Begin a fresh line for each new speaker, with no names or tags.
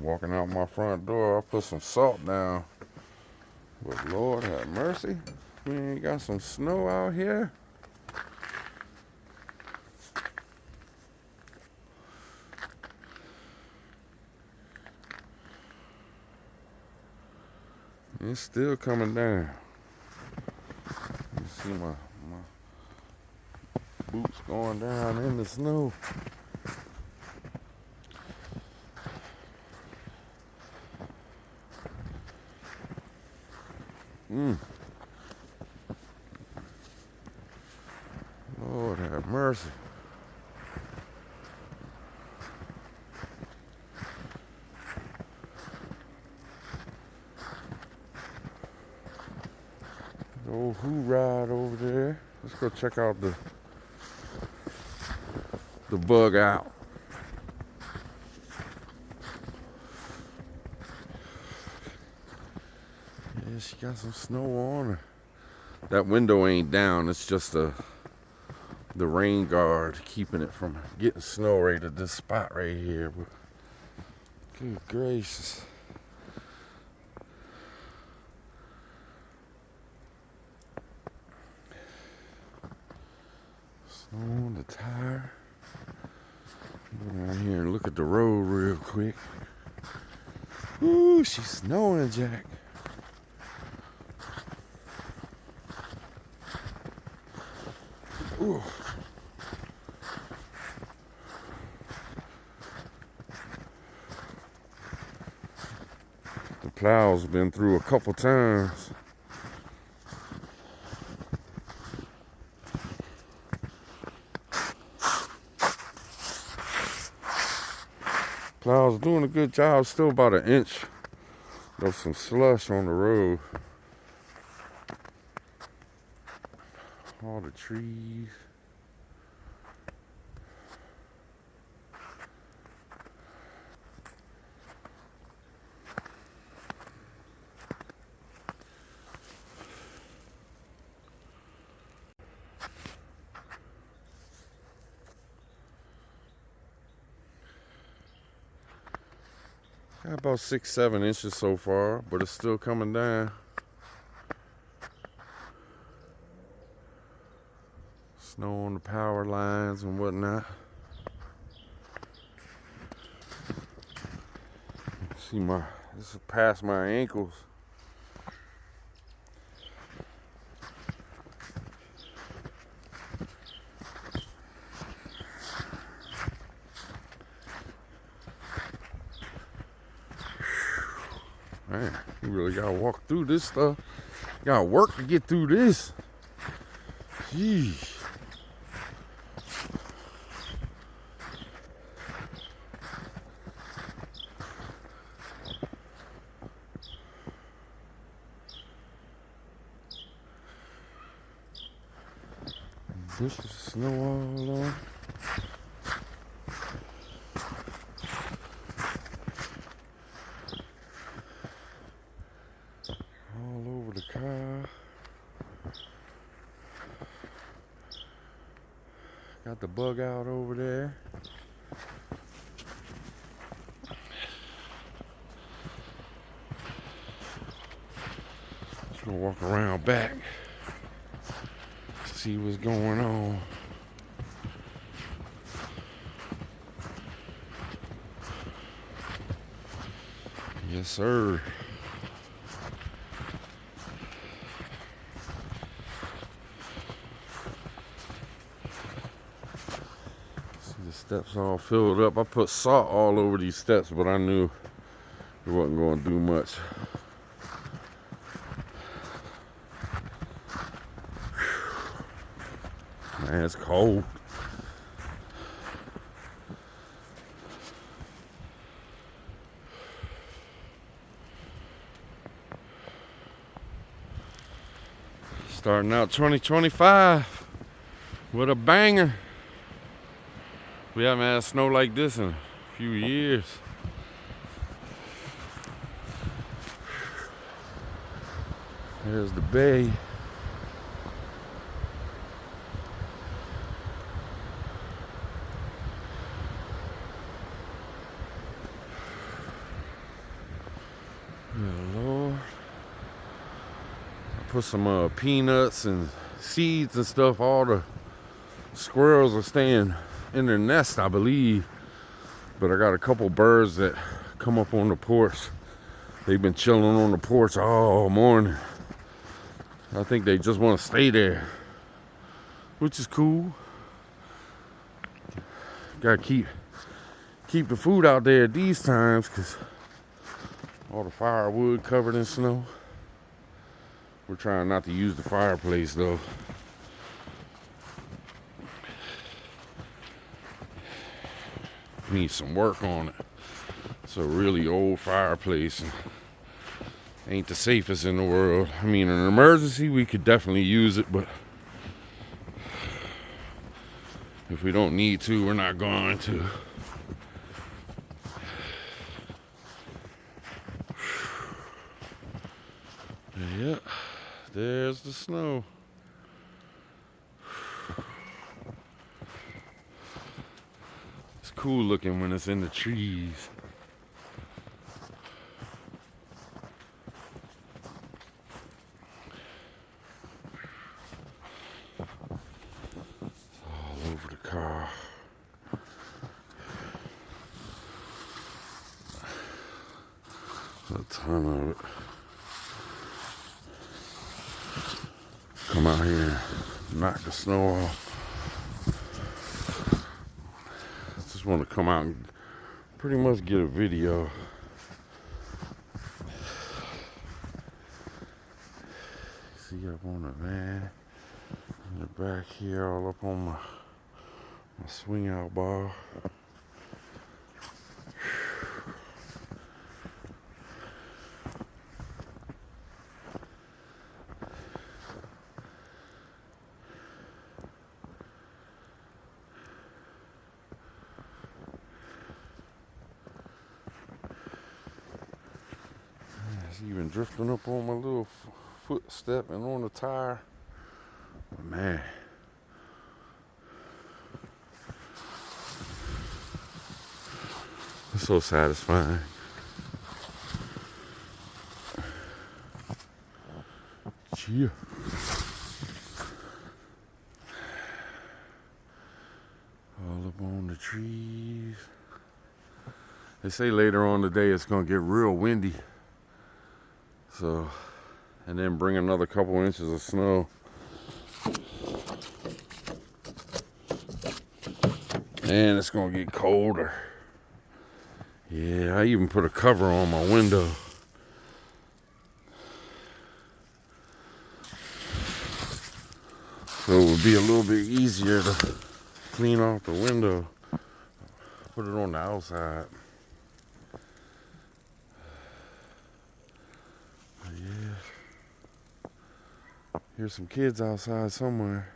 Walking out my front door, I put some salt down. But Lord have mercy, we ain't got some snow out here. It's still coming down. You see my boots going down in the snow. Lord have mercy. The old Who ride over there. Let's go check out the bug out. Yeah, she got some snow on her. That window ain't down. It's just the rain guard keeping it from getting snow right at this spot right here. But good gracious. Snow on the tire. Go down here and look at the road real quick. Ooh, she's snowing, Jack. Ooh. The plow's been through a couple times. Plow's doing a good job. Still about an inch of some slush on the road. All the trees. Got about 6-7 inches so far, but it's still coming down. Snow on the power lines and whatnot. See this is past my ankles. Man, you really gotta walk through this stuff. You gotta work to get through this. Jeez. Bushes of snow all on. All over the car. Got the bug out over there. Just gonna walk around back. See what's going on. Yes, sir. See the steps all filled up. I put salt all over these steps, but I knew it wasn't going to do much. Man, it's cold. Starting out 2025 with a banger. We haven't had snow like this in a few years. There's the bay. put some peanuts and seeds and stuff. All the squirrels are staying in their nest, I believe. But I got a couple birds that come up on the porch. They've been chilling on the porch all morning. I think they just want to stay there, which is cool. Gotta keep the food out there at these times because all the firewood covered in snow. We're trying not to use the fireplace though. Need some work on it. It's a really old fireplace and ain't the safest in the world. I mean, in an emergency we could definitely use it, but if we don't need to, we're not going to. Yeah, there's the snow. It's cool looking when it's in the trees. It's all over the car. A ton of it. Come out here and knock the snow off. Just want to come out and pretty much get a video. See up on the van in the back here, all up on my swing out bar. It's even drifting up on my little footstep and on the tire. But man, it's so satisfying. Cheer. All up on the trees. They say later on today it's gonna get real windy. So, and then bring another couple inches of snow. And it's gonna get colder. Yeah, I even put a cover on my window. So it would be a little bit easier to clean off the window. Put it on the outside. Yeah. Here's some kids outside somewhere.